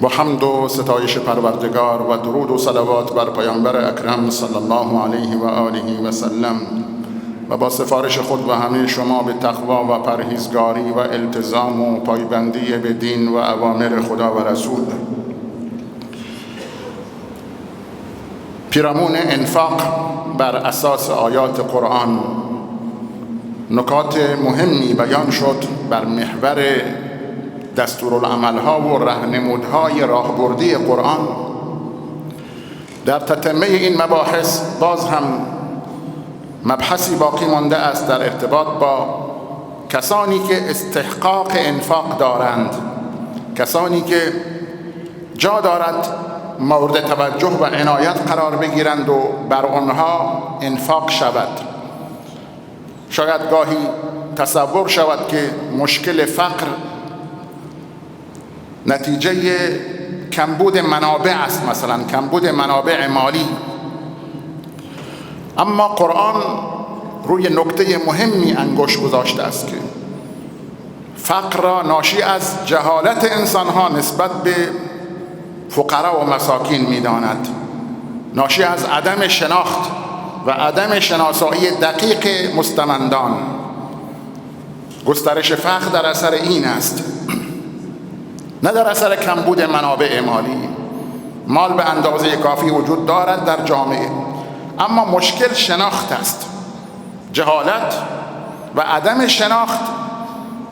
با حمد و ستایش پروردگار و درود و صلوات بر پیامبر اکرم صلی الله علیه و آله و سلم و با سفارش خود و همه شما به تقوا و پرهیزگاری و التزام و پایبندی به دین و اوامر خدا و رسول. پیرامون انفاق بر اساس آیات قرآن نکات مهمی بیان شد بر محور دستورالعمل‌ها و راهنمودهای راهبردی قرآن. در تتمه این مباحث باز هم مبحثی باقی مانده است در ارتباط با کسانی که استحقاق انفاق دارند، کسانی که جا دارد مورد توجه و عنایت قرار بگیرند و بر آنها انفاق شود. شاید گاهی تصور شود که مشکل فقر نتیجه کمبود منابع است، مثلا کمبود منابع مالی. اما قرآن روی نکته مهمی انگشت گذاشته است که فقر را ناشی از جهالت انسانها نسبت به فقرا و مساکین می‌داند، ناشی از عدم شناخت و عدم شناسایی دقیق مستمندان. گسترش فقر در اثر این است، نه در اثر کمبود منابع مالی. مال به اندازه کافی وجود دارد در جامعه، اما مشکل شناخت است، جهالت و عدم شناخت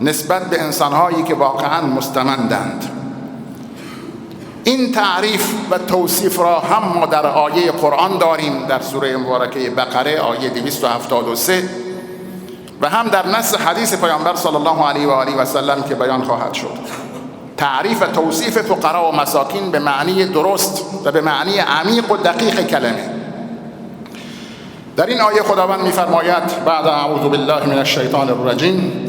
نسبت به انسانهایی که واقعا مستمندند. این تعریف و توصیف را هم ما در آیه قرآن داریم در سوره مبارکه بقره آیه 273 و هم در نص حدیث پیامبر صلی الله علیه و آله و سلم که بیان خواهد شد. تعریف و توصیف فقرا و مساکین به معنی درست و به معنی عمیق و دقیق کلمه. در این آیه خداوند می‌فرماید بعد اعوذ بالله من الشیطان الرجیم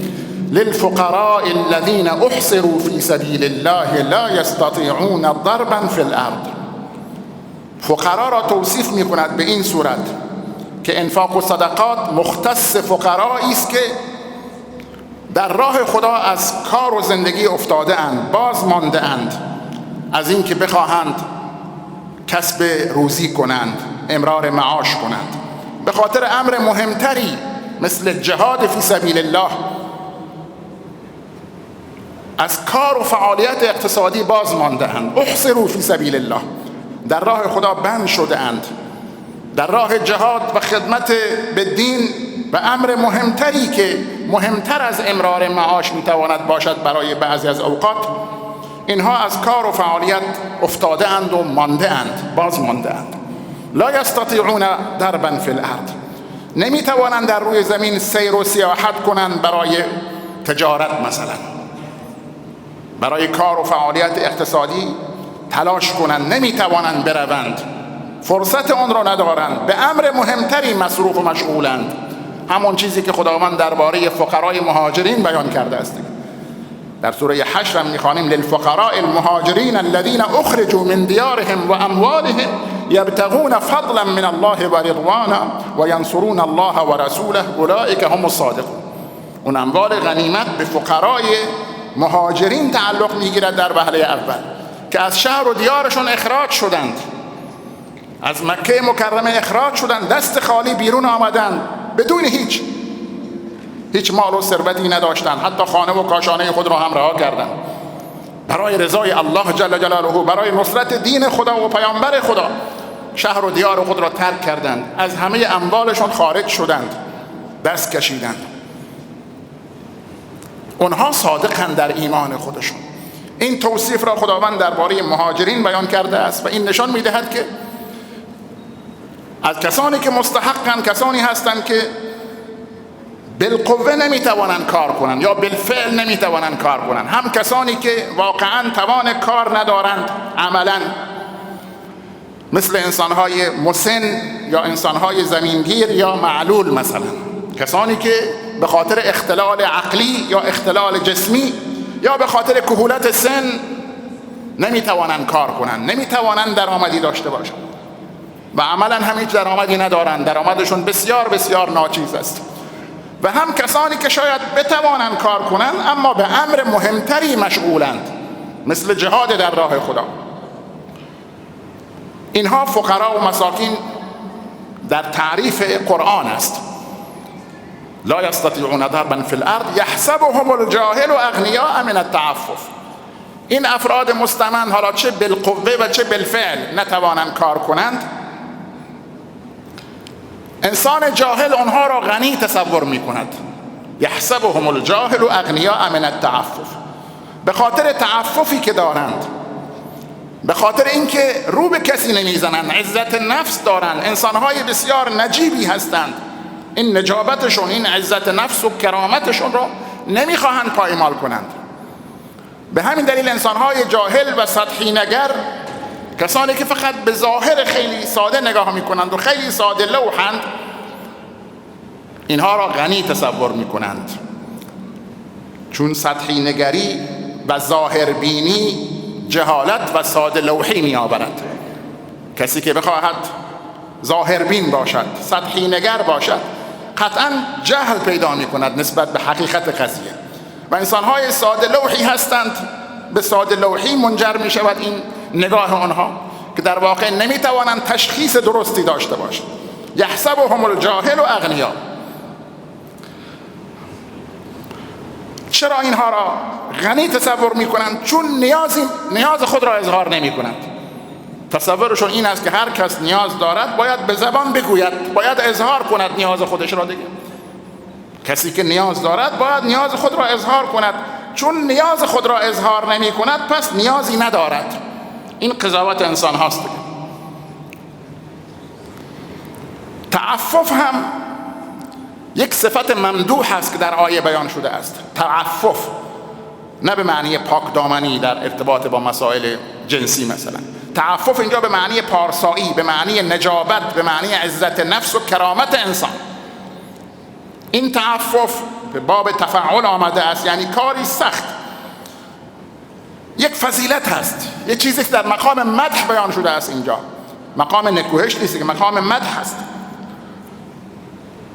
للفقراء الذين احصروا في سبيل الله لا يستطيعون ضربا في الارض. فقرا را توصیف می‌کند به این صورت که انفاق و صدقات مختص فقرایی است که در راه خدا از کار و زندگی افتاده اند، باز مانده اند از این که بخواهند کسب روزی کنند، امرار معاش کنند، به خاطر امر مهمتری مثل جهاد فی سبیل الله از کار و فعالیت اقتصادی باز مانده اند. احصروا فی سبیل الله، در راه خدا بند شده اند، در راه جهاد و خدمت به دین و امر مهمتری که مهمتر از امرار معاش میتواند باشد برای بعضی از اوقات، اینها از کار و فعالیت افتاده اند و مانده اند، باز مانده اند. لا یستطیعون ضربا فی الارض، نمیتوانند در روی زمین سیر و سیاحت کنند برای تجارت، مثلا برای کار و فعالیت اقتصادی تلاش کنند، نمیتوانند بروند، فرصت آن را ندارند، به امر مهمتری مصروف و مشغولند. همون چیزی که خداوند درباره فقرای مهاجرین بیان کرده است. در سوره حشر هم می‌خوانیم للفقراء المهاجرین الذين اخرجوا من دیارهم و اموالهم یبتغون فضلا من الله و رضوانا و ینصرون الله و رسوله اولئک هم الصادقون. اون اموال غنیمت به فقرای مهاجرین تعلق میگیرد در وهله اول که از شهر و دیارشون اخراج شدند، از مکه مکرمه اخراج شدند، دست خالی بیرون آمدند، بدون هیچ مال و ثروتی نداشتند، حتی خانه و کاشانه خود را هم رها کردند برای رضای الله جل جلاله، برای نصرت دین خدا و پیامبر خدا. شهر و دیار خود را ترک کردند، از همه اموالشون خارج شدند، دست کشیدند. اونها صادقند در ایمان خودشون. این توصیف را خداوند درباره مهاجرین بیان کرده است و این نشان میدهد که از کسانی که مستحقند کسانی هستند که بالقوه نمیتوانند کار کنند یا بالفعل نمیتوانند کار کنند، هم کسانی که واقعا توان کار ندارند عملا، مثل انسانهای مسن یا انسانهای زمینگیر یا معلول، مثلا کسانی که به خاطر اختلال عقلی یا اختلال جسمی یا به خاطر کهولت سن نمیتوانند کار کنند، نمیتوانند درآمدی داشته باشند و عملا هم هیچ درآمدی ندارند، درآمدشون بسیار بسیار ناچیز است. و هم کسانی که شاید بتوانند کار کنند اما به امر مهمتری مشغولند، مثل جهاد در راه خدا. اینها فقرا و مساکین در تعریف قرآن است. لا یستطیعون ضربا فی الارض یحسبهم الجاهل اغنیاء من التعفف. این افراد مستمن حالا چه بالقوه و چه بالفعل نتوانند کار کنند، انسان جاهل آنها را غنی تصور می کند. یحسبهم الجاهل اغنیاء من التعفف، به خاطر تعففی که دارند، به خاطر اینکه رو به کسی نمیزنند، عزت نفس دارند، انسانهای بسیار نجیبی هستند، این نجابتشون، این عزت نفس و کرامتشون را نمیخواهند پایمال کنند. به همین دلیل انسانهای جاهل و سطحی نگر، کسانی که فقط به ظاهر خیلی ساده نگاه میکنند و خیلی ساده لوحند، اینها را غنی تصور میکنند، چون سطحی نگری و ظاهر بینی جهالت و ساده لوحی می آورد. کسی که بخواهد ظاهر بین باشد، سطحی نگر باشد، قطعا جهل پیدا می کند نسبت به حقیقت قضیه و انسانهای ساده لوحی هستند. به ساده لوحی منجر می شود این نگاه آنها که در واقع نمی توانند تشخیص درستی داشته باشند. یحسبهم الجاهل اغنیا. چرا اینها را غنی تصور می کنند؟ چون نیاز خود را اظهار نمی کنند. تصورشون این است که هر کس نیاز دارد باید به زبان بگوید، باید اظهار کند نیاز خودش را دیگه. کسی که نیاز دارد باید نیاز خود را اظهار کند، چون نیاز خود را اظهار نمی کند پس نیازی ندارد. این قضاوت انسان هاست دیگه. تعفف هم یک صفت ممدوح است که در آیه بیان شده است. تعفف نه به معنی پاک دامنی در ارتباط با مسائل جنسی مثلا. تعفف اینجا به معنی پارسایی، به معنی نجابت، به معنی عزت نفس و کرامت انسان. این تعفف به باب تفعل آمده است، یعنی کاری سخت، یک فضیلت هست، یک چیزی که در مقام مدح بیان شده است. اینجا مقام نکوهش نیست که مقام مدح است.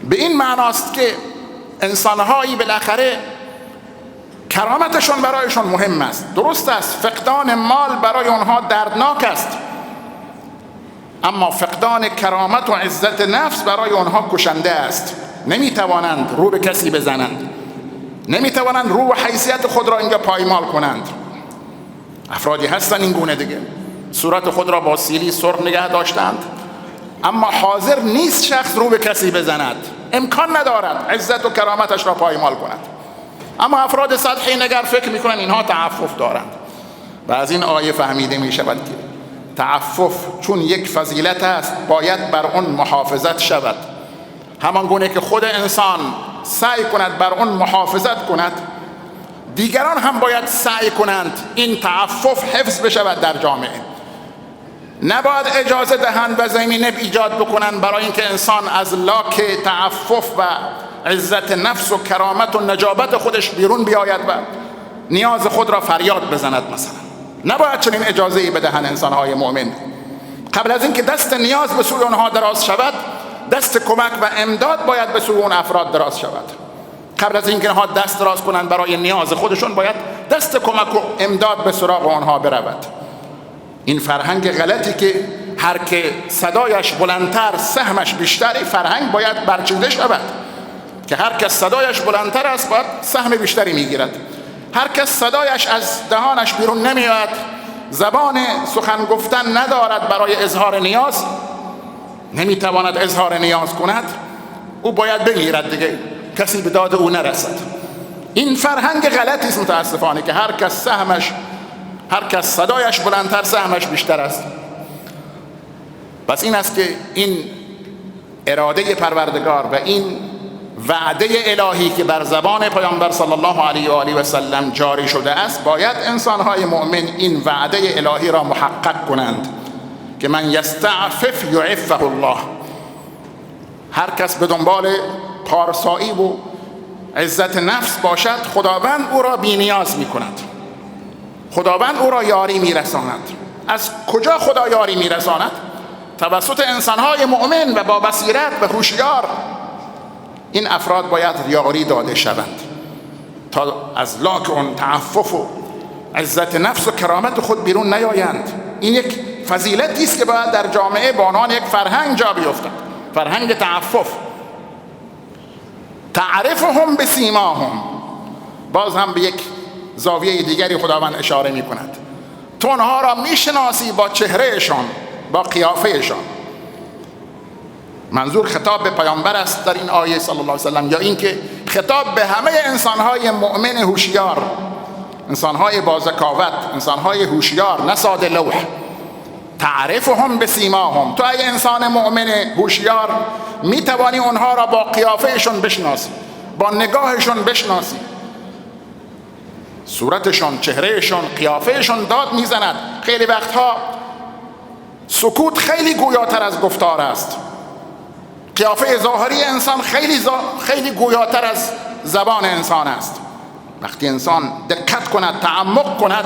به این معناست که انسانهایی بالاخره کرامتشون برایشون مهم است. درست است فقدان مال برای آنها دردناک است، اما فقدان کرامت و عزت نفس برای آنها کشنده است. نمیتوانند رو به کسی بزنند، نمیتوانند رو و حیثیت خود را اینجا پایمال کنند. افرادی هستن این گونه دیگه، صورت خود را با سیلی سرخ نگه داشتند، اما حاضر نیست شخص رو به کسی بزند، امکان ندارد عزت و کرامتش را پایمال کند. اما افراد سطحی نگر فکر میکنن اینها تعفف دارند و از این آیه فهمیده میشود که تعفف چون یک فضیلت است باید بر آن محافظت شود. همان گونه که خود انسان سعی کند بر آن محافظت کند، دیگران هم باید سعی کنند این تعفف حفظ بشود در جامعه. نباید اجازه دهند و زمینه ایجاد بکنند برای اینکه انسان از لاک تعفف و عزت نفس و کرامت و نجابت خودش بیرون بیاید و نیاز خود را فریاد بزند مثلا. نباید چنین اجازه ای بدهند انسانهای مؤمن. قبل از اینکه دست نیاز به سوی آنها دراز شود، دست کمک و امداد باید به سوی اون افراد دراز شود. قبل از اینکه آنها دست دراز کنند برای نیاز خودشون، باید دست کمک و امداد به سراغ آنها برود. این فرهنگ غلطی که هر که صدایش بلندتر سهمش بیشتری، فرهنگ باید برچیده شود که هر کس صدایش بلندتر است باید سهم بیشتری میگیرد. هر کس صدایش از دهانش بیرون نمیاد، زبان سخن گفتن ندارد برای اظهار نیاز، نمیتواند اظهار نیاز کند، او باید بمیرد دیگه، کسی به داد او نرسد. این فرهنگ غلطی است متاسفانه که هر کس صدایش بلندتر سهمش بیشتر است. پس این است که این اراده پروردگار و این وعده الهی که بر زبان پیامبر صلی الله علیه و آله و سلم جاری شده است، باید انسانهای مؤمن این وعده الهی را محقق کنند که من یستعفف یعفه الله. هر کس به دنبال پارسایی و عزت نفس باشد، خداوند او را بی نیاز می کند، خداوند او را یاری می رساند. از کجا خدا یاری می رساند؟ توسط انسانهای مؤمن و با بصیرت و هوشیار. این افراد باید یاری داده شوند تا از لاک اون تعفف و عزت نفس و کرامت خود بیرون نیایند. این یک فضیلتی است که باید در جامعه به عنوان یک فرهنگ جا بیفتد، فرهنگ تعفف. تعرفهم بسیماهم، باز هم به یک زاویه دیگری خداوند اشاره می کند. تو آنها را میشناسی با چهرهشان، با قیافهشان. منظور خطاب به پیامبر است در این آیه صلی الله علیه و سلم، یا اینکه خطاب به همه انسانهای مؤمن هوشیار، انسانهای با ذکاوت، انسانهای هوشیار، نه ساده لوح. تعرفهم بسیماهم، تو ای انسان مؤمن هوشیار میتوانی اونها را با قیافهشون بشناسی، با نگاهشون بشناسی. صورتشون، چهرهشون، قیافهشون داد میزند. خیلی وقتها سکوت خیلی گویاتر از گفتار است. قیافه ظاهری انسان خیلی گویاتر از زبان انسان است. وقتی انسان دقت کند، تعمق کند،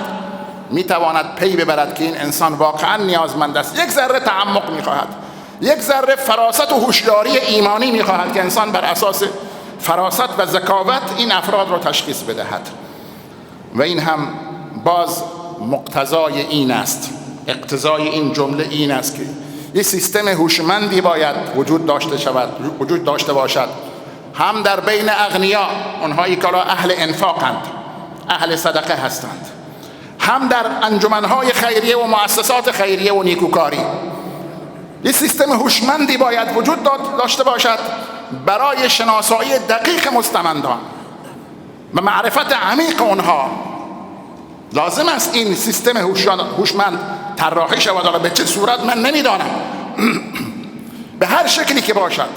میتواند پی ببرد که این انسان واقعا نیازمند است. یک ذره تعمق میخواهد، یک ذره فراست و هوشیاری ایمانی میخواهد که انسان بر اساس فراست و ذکاوت این افراد را تشخیص بدهد. و این هم باز مقتضای این است، اقتضای این جمله این است که یک سیستم هوشمندی باید وجود داشته باشد، هم در بین اغنیا، اونهایی که اهل انفاقند، اهل صدقه هستند، هم در انجمنهای خیریه و مؤسسات خیریه و نیکوکاری. یک سیستم هوشمندی باید وجود داشته باشد برای شناسایی دقیق مستمندان و معرفت عمیق اونها. لازم است این سیستم هوشمند طراحی شود. به چه صورت من نمیدانم، به هر شکلی که باشد،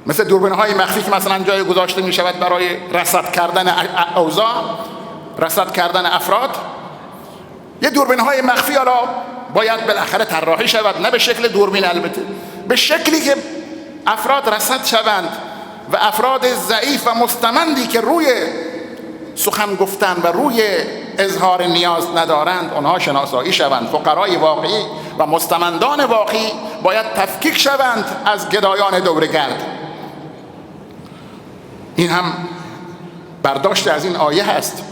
مثل دوربین‌های مخفی که مثلا جای گذاشته می شود برای رصد کردن اوضاع، رصد کردن افراد. یه دوربین‌های مخفی حالا باید بالاخره طراحی شود، نه به شکل دوربین، البته به شکلی که افراد رصد شوند و افراد ضعیف و مستمندی که روی سخن گفتن و روی اظهار نیاز ندارند اونها شناسایی شوند. فقرای واقعی و مستمندان واقعی باید تفکیک شوند از گدایان دورگرد. این هم برداشت از این آیه هست.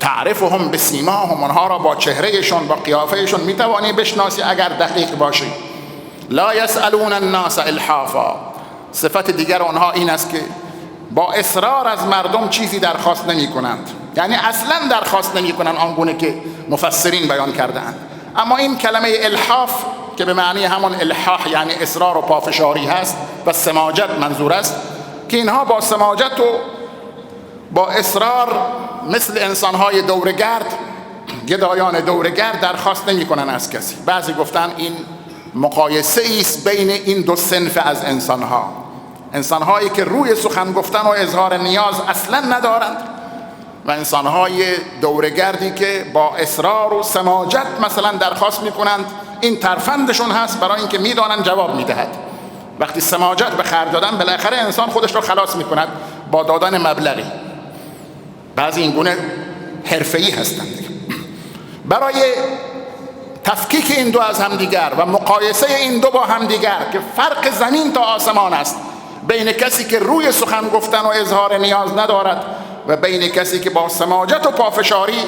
تعرفهم بسیماهم، اونها را با چهرهشون، با قیافهشون میتوانی بشناسی اگر دقیق باشی. لا یسألون الناس الحافا، صفت دیگر اونها این است که با اصرار از مردم چیزی درخواست نمی کنند، یعنی اصلا درخواست نمی کنند آنگونه که مفسرین بیان کردند. اما این کلمه الحاف که به معنی همون الحاح یعنی اصرار و پافشاری هست و سماجت منظور است، که اینها با سماجت و با اصرار مثل انسانهای دورگرد، گدایان دورگرد درخواست نمی کنند از کسی. بعضی گفتن این مقایسه است بین این دو صنف از انسانها، انسانهایی که روی سخن گفتن و اظهار نیاز اصلا ندارند و انسانهای دورگردی که با اصرار و سماجت مثلا درخواست میکنند. این ترفندشون هست برای اینکه میدانند جواب میدهد. وقتی سماجت به خرج دادن بالاخره انسان خودش رو خلاص میکند با دادن مبلغی. بعضی این گونه حرفه‌ای هستند. برای تفکیک این دو از همدیگر و مقایسه این دو با همدیگر که فرق زمین تا آسمان است بین کسی که روی سخن گفتن و اظهار نیاز ندارد و بین کسی که با سماجت و پافشاری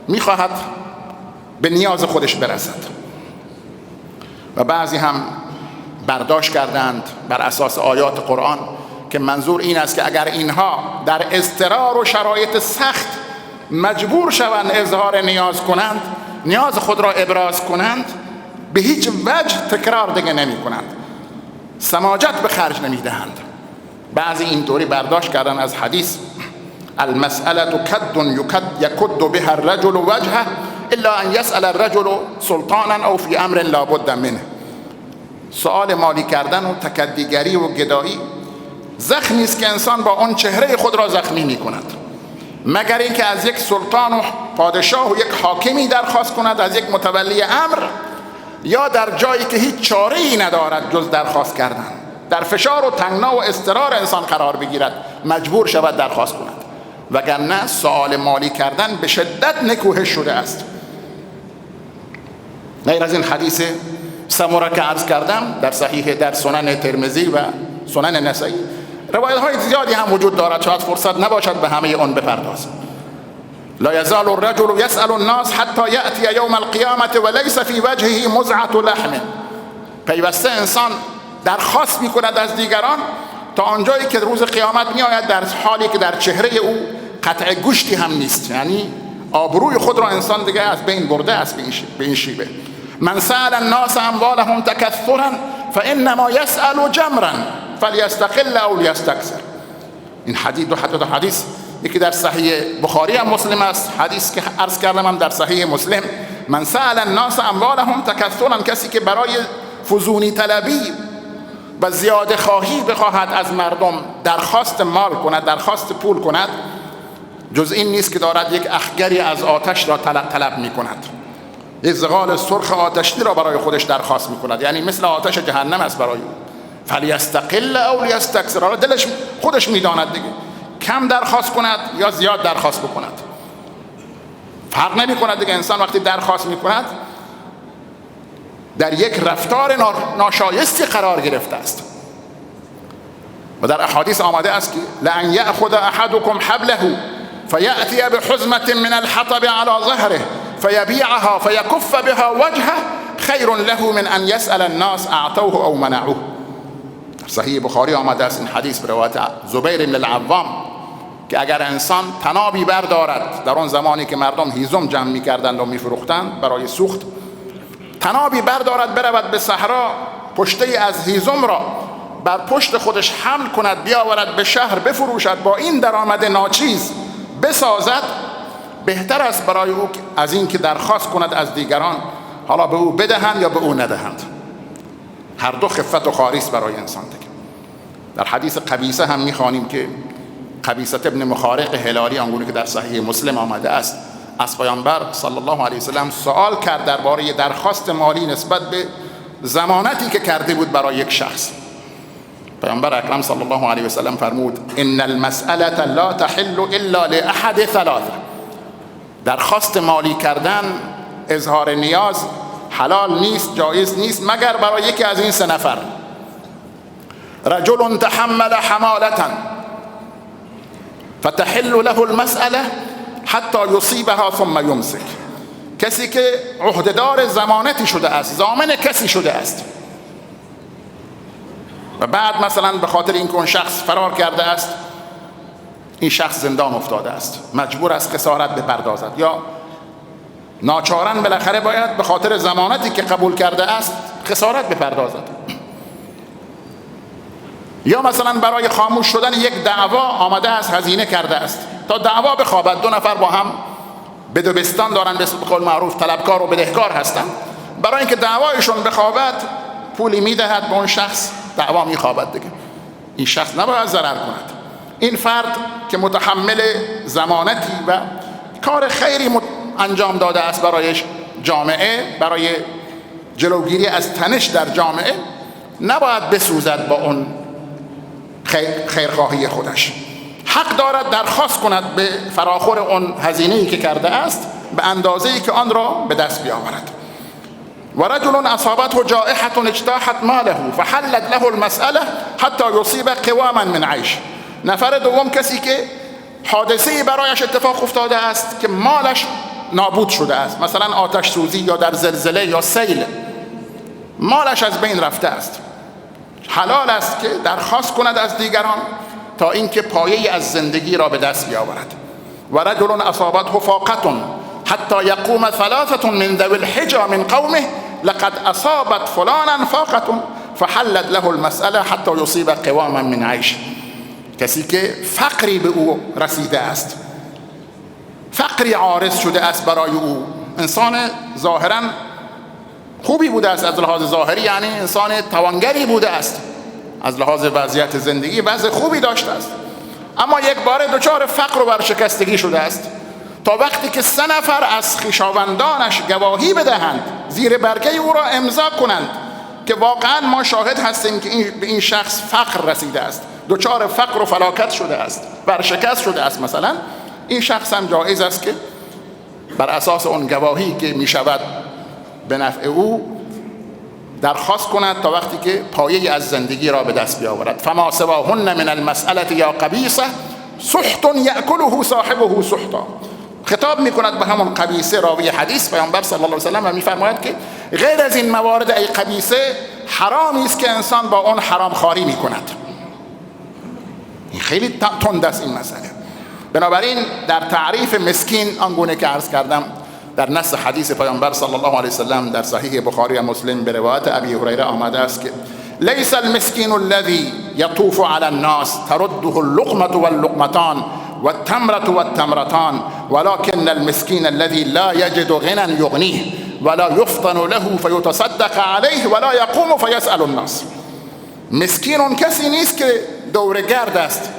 میخواهد به نیاز خودش برسد. و بعضی هم برداشت کردند بر اساس آیات قرآن که منظور این است که اگر اینها در اضطرار و شرایط سخت مجبور شوند اظهار نیاز کنند، نیاز خود را ابراز کنند، به هیچ وجه تکرار دیگه نمی کنند، سماجت به خرج نمی دهند. بعضی اینطوری برداشت کردن از حدیث المسألة کد یکد بها الرجل وجهه الا ان یسأل الرجل سلطانا او فی امر لا بد منه. سؤال مالی کردن و تکدیگری و گدایی زخمی است که انسان با اون چهره خود را زخمی می کند، مگر اینکه از یک سلطان و پادشاه و یک حاکمی درخواست کند، از یک متولی امر، یا در جایی که هیچ چاره‌ای ندارد جز درخواست کردن، در فشار و تنگنا و اضطرار انسان قرار بگیرد، مجبور شود درخواست کند. وگرنه سؤال مالی کردن به شدت نکوهش شده است. غیر از این حدیث سمره که عرض کردم در صحیح، در سنن ترمذی و سنن نسائی روایت های زیادی هم وجود دارد، شاید فرصت نباشد به همه اون بپردازم. لا یزال الرجل یسأل الناس حتی یأتی یوم القیامة و لیس فی وجهه مزعة لحم. پیوسته انسان درخواست میکند از دیگران تا آنجایی که روز قیامت میآید در حالی که در چهره او قطع گوشتی هم نیست، یعنی آبروی خود را انسان دیگه از بین برده است به این شیوه. من سأل الناس اموالهم تکثرا فانما یسأل جمرا فلیستقل او لیستکثر. این دو حدیث، یکی در صحیح بخاری هم مسلم است، حدیث که عرض کردم هم در صحیح مسلم. من سأل الناس اموالهم تکثرا، کسی که برای فزونی طلبی و زیاده خواهی بخواهد از مردم درخواست مال کند، درخواست پول کند، جز این نیست که دارد یک اخگری از آتش را طلب می کند، یک زغال سرخ آتشی را برای خودش درخواست می کند، یعنی مثل آتش جهنم است برای او. فلیستقل او لیستکثر، دلش خودش میداند دیگه، کم درخواست کند یا زیاد درخواست بکند، فرق نمی کند دیگه. انسان وقتی درخواست می کند در یک رفتار ناشایستی قرار گرفته است. و در احادیث آمده است که لأن یأخذ احدکم حبله فیأتی بحزمة من الحطب على ظهره فیبیعها فیکف بها وجهه خیر له من ان یسأل الناس اعطوه او منعوه. در صحیح بخاری آمده است این حدیث به روایت زبیر بن العوام که اگر انسان تنابی بردارد، در آن زمانی که مردم هیزم جمع می‌کردند و می‌فروختند برای سوخت، تنابی بردارد برود به صحرا، پشته از هیزم را بر پشت خودش حمل کند، بیاورد به شهر بفروشد، با این درآمد ناچیز بسازد، بهتر است برای او از این که درخواست کند از دیگران حالا به او بدهند یا به او ندهند. هر دو خفت و خاری است برای انسان دیگه. در حدیث قبیصه هم می‌خوانیم که قبیصه ابن مخارق هلالی، آنگونه که در صحیح مسلم آمده است، از پیامبر صلی الله علیه وسلم سوال کرد درباره درخواست مالی نسبت به ضمانتی که کرده بود برای یک شخص. پیامبر اکرم صلی الله علیه وسلم فرمود ان المسألة لا تحل الا لاحد ثلاثه. درخواست مالی کردن، اظهار نیاز حلال نیست، جایز نیست مگر برای یکی از این سه نفر: رجل تحمل حمالة فتحل له المسألة حتی یصیبها ثم یمسک. کسی که عهدهدار ضمانتی شده است، ضامن کسی شده است و بعد مثلا به خاطر اینکه اون شخص فرار کرده است، این شخص زندان افتاده است، مجبور است خسارت بپردازد، یا ناچارن بالاخره باید به خاطر ضمانتی که قبول کرده است خسارت بپردازد، یا مثلا برای خاموش شدن یک دعوا آمده است هزینه کرده است تا دعوا بخوابد. دو نفر با هم بدبستان دارن، به قول معروف طلبکار و بدهکار هستند، برای اینکه دعوایشون بخوابد پولی میدهد به اون شخص، دعوا میخوابد دیگه. این شخص نباید ضرر کند. این فرد که متحمل ضمانتی و کار خیری انجام داده است برای جامعه، برای جلوگیری از تنش در جامعه، نباید بسوزد با اون خیرخواهی خودش. حق دارد درخواست کند به فراخور اون هزینه‌ای که کرده است به اندازه‌ای که آن را به دست بیاورد. و رجل اصابته جائحة اجتاحت ماله فحلت له المسألة حتی یصیب قواما من عیش. نفر دوم کسی که حادثه‌ای برایش اتفاق افتاده است که مالش نابود شده است، مثلا آتش سوزی یا در زلزله یا سیل، مالش از بین رفته است. حلال است که درخواست کند از دیگران تا اینکه پایه‌ای از زندگی را به دست بیاورد. و رجل اصابته فاقة حتی یقوم ثلاثة من ذوی الحجى من قومه لقد اصابت فلانا فاقة فحلت له المسألة حتی یصیب قواما من عیش. کسی که فقری به او رسیده است، فقری عارض شده است برای او، انسان ظاهراً خوبی بوده است از لحاظ ظاهری، یعنی انسان توانگری بوده است، از لحاظ وضعیت زندگی وضع خوبی داشته است، اما یک باره دچار فقر و ورشکستگی شده است، تا وقتی که 3 نفر از خویشاوندانش گواهی بدهند، زیر برگه او را امضا کنند که واقعا ما شاهد هستیم که به این شخص فقر رسیده است، دچار فقر و فلاکت شده است، ورشکست شده است، مثلا این شخص هم جایز است که بر اساس اون گواهی که می شود به نفع او درخواست کند تا وقتی که پایه‌ای از زندگی را به دست بیاورد. فما سواهن من المسألة یا قبیصه سحت یأکله صاحبه سحتا. خطاب میکند به همون قبیسه. راوی حدیث پیامبر صلی الله علیه و سلم و میفرماید که غیر از این موارد ای قبیسه حرامی است که انسان با اون حرام خواری میکند. این خیلی تند است این مسئله. بنابراین در تعریف مسکین آنگونه که عرض کردم در نص حدیث پیامبر صلی الله علیه و سلم در صحیح بخاری و مسلم به روایت ابی هریره آمده است که لیس المسکین الذی یطوف علی الناس ترده اللقمة واللقمتان والتمرة والتمرتان ولكن المسكين الذي لا يجد غنى يغنيه ولا يفطن له فيتصدق عليه ولا يقوم فيسأل الناس. مسکین اون کسی نیست که دورگرد است،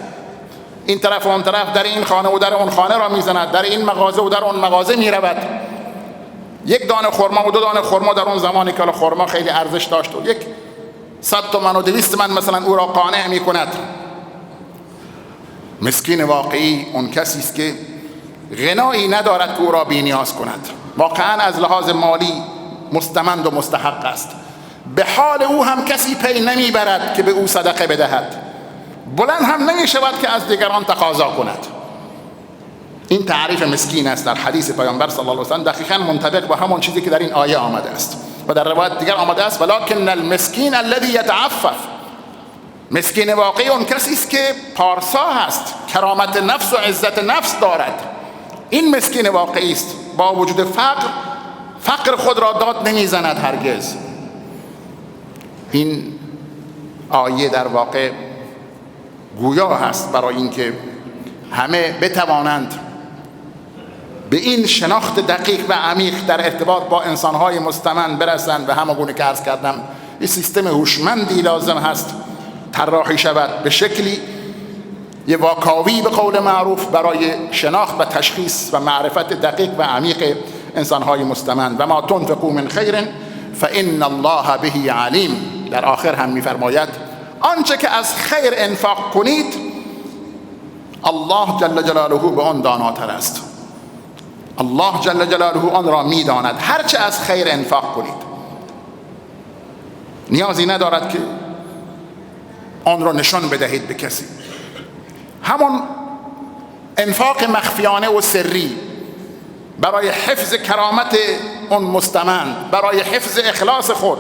این طرف و اون طرف، در این خانه و در اون خانه را میزند، در این مغازه و در اون مغازه میرود. یک دانه خرما و دو دانه خرما در اون زمانی که خرما خیلی ارزش داشت و یک 100 تومن و 200 تومن مثلا او را قانع میکند. مسکین واقعی اون کسی است که غنایی ندارد که او را بی‌نیاز کند، واقعا از لحاظ مالی مستمند و مستحق است. به حال او هم کسی پی نمیبرد که به او صدقه بدهد، بلند هم نمی شود که از دیگران تقاضا کند. این تعریف مسکین است در حدیث پیامبر صلی الله علیه و سلم، دقیقاً منطبق با همون چیزی که در این آیه آمده است و در روایت دیگر آمده است ولکن المسکین الذی یتعفف. مسکین واقعی اون کسی است که پارسا هست، کرامت نفس و عزت نفس دارد. این مسکین واقعی است، با وجود فقر خود را داد نمیزند هرگز. این آیه در واقع گویا هست برای اینکه همه بتوانند به این شناخت دقیق و عمیق در ارتباط با انسانهای مستمند برسند. و همونگونه که عرض کردم این سیستم هوشمندی لازم هست طراحی شود به شکلی یه واکاوی به قول معروف برای شناخت و تشخیص و معرفت دقیق و عمیق انسانهای مستمند. و ما تنفقوا من خیر فإن الله به علیم. در آخر هم میفرماید آنچه که از خیر انفاق کنید الله جل جلاله به آن داناتر است. الله جل جلاله آن را میداند. هرچه از خیر انفاق کنید نیازی ندارد که آن را نشان بدهید به کسی. همون انفاق مخفیانه و سری برای حفظ کرامت اون مستمند، برای حفظ اخلاص خود،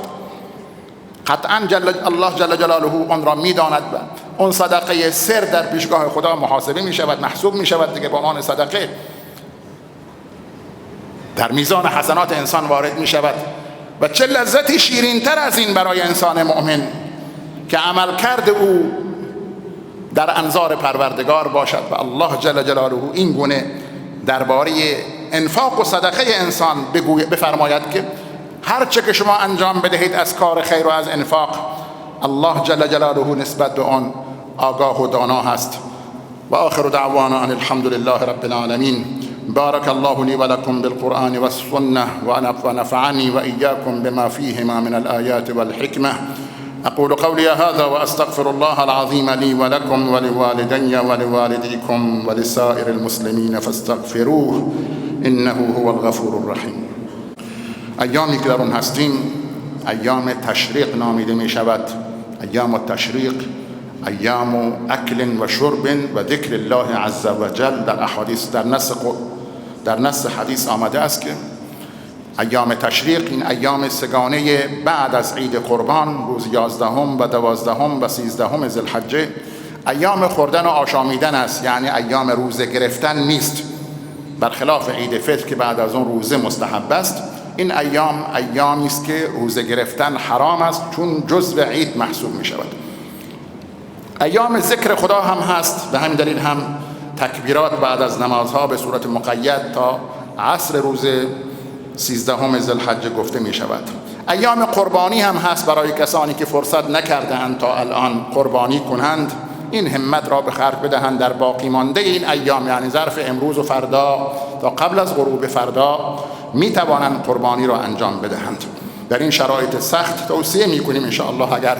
قطعا الله جل جلاله آن را میداند و اون صدقه سر در پیشگاه خدا محاسبه می شود، محسوب می شود دیگه، با عنوان صدقه در میزان حسنات انسان وارد می شود. و چه لذتی شیرین تر از این برای انسان مؤمن که عمل کرد او در انظار پروردگار باشد. و الله جل جلاله این گونه درباره انفاق و صدقه انسان بفرماید که هر چه که شما انجام بدهید از کار خیر و از انفاق، الله جل جلاله نسبت به آن آگاه و دانا هست. و آخر دعوانا ان الحمد لله رب العالمین. بارك الله لي ولكم بالقرآن والسنة ونفعني وإياكم بما فيهما من الآيات والحكمة. أقول قولي هذا وأستغفر الله العظيم لي ولكم ولوالدي ولوالديكم ولسائر المسلمين فاستغفروه إنه هو الغفور الرحيم. ایامی که در اون هستیم ایام تشریق نامیده می شود. ایام التشریق ایام اکل و شرب و ذکر الله عز و جل. در احادیث در نص حدیث آمده است که ایام تشریق این ایام سگانه بعد از عید قربان، روز 11 و 12 و 13 ذوالحجه، ایام خوردن و آشامیدن است، یعنی ایام روزه گرفتن نیست، برخلاف عید فطر که بعد از اون روزه مستحب است. این ایامی است که روزه گرفتن حرام است چون جزء عید محسوب می شود. ایام ذکر خدا هم هست، به همین دلیل هم تکبیرات بعد از نمازها به صورت مقید تا عصر روز 13 ذوالحجه گفته می شود. ایام قربانی هم هست برای کسانی که فرصت نکردند تا الان قربانی کنند، این همت را به خرج بدهند در باقی مانده این ایام، یعنی ظرف امروز و فردا تا قبل از غروب فردا می توانند قربانی را انجام بدهند. در این شرایط سخت توصیه می کنیم ان شاء الله اگر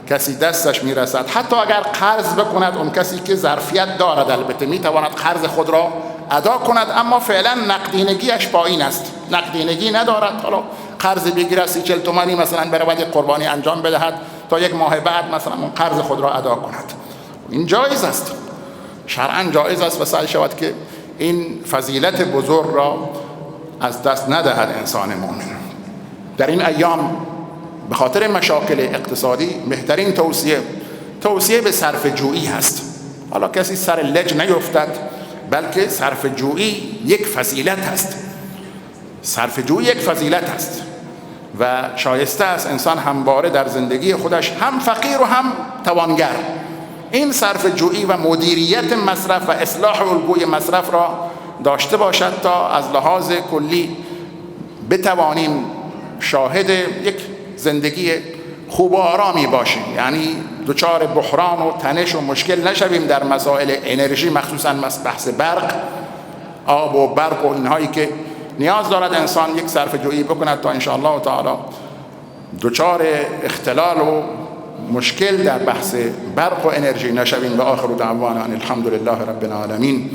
کسی دستش می رسد، حتی اگر قرض بکند، اون کسی که ظرفیت دارد البته می تواند قرض خود را ادا کند، اما فعلا نقدینگیش پایین است، نقدینگی ندارد، حالا قرض بگیرد 30-40 تومانی مثلا برود قربانی انجام بدهد تا یک ماه بعد مثلا اون قرض خود را ادا کند. این جایز است، شرعا جایز است و سعی شود که این فضیلت بزرگ را از دست ندهد انسان مؤمن. در این ایام به خاطر مشاکل اقتصادی بهترین توصیه به صرفه جویی هست. حالا کسی سر لج نیفتد، بلکه صرفه جویی یک فضیلت هست. صرفه جویی یک فضیلت هست و شایسته است انسان همواره در زندگی خودش هم فقیر و هم توانگر این صرفه جویی و مدیریت مصرف و اصلاح الگوی مصرف را داشته باشد تا از لحاظ کلی بتوانیم شاهد یک زندگی خوب و آرامی باشیم، یعنی دچار بحران و تنش و مشکل نشویم در مسائل انرژی، مخصوصا بحث برق، آب و برق و اینهایی که نیاز دارد انسان یک صرفه جویی بکند تا انشاءالله تعالی دچار اختلال و مشکل در بحث برق و انرژی نشویم. و آخر دعوانا ان الحمد لله رب العالمین.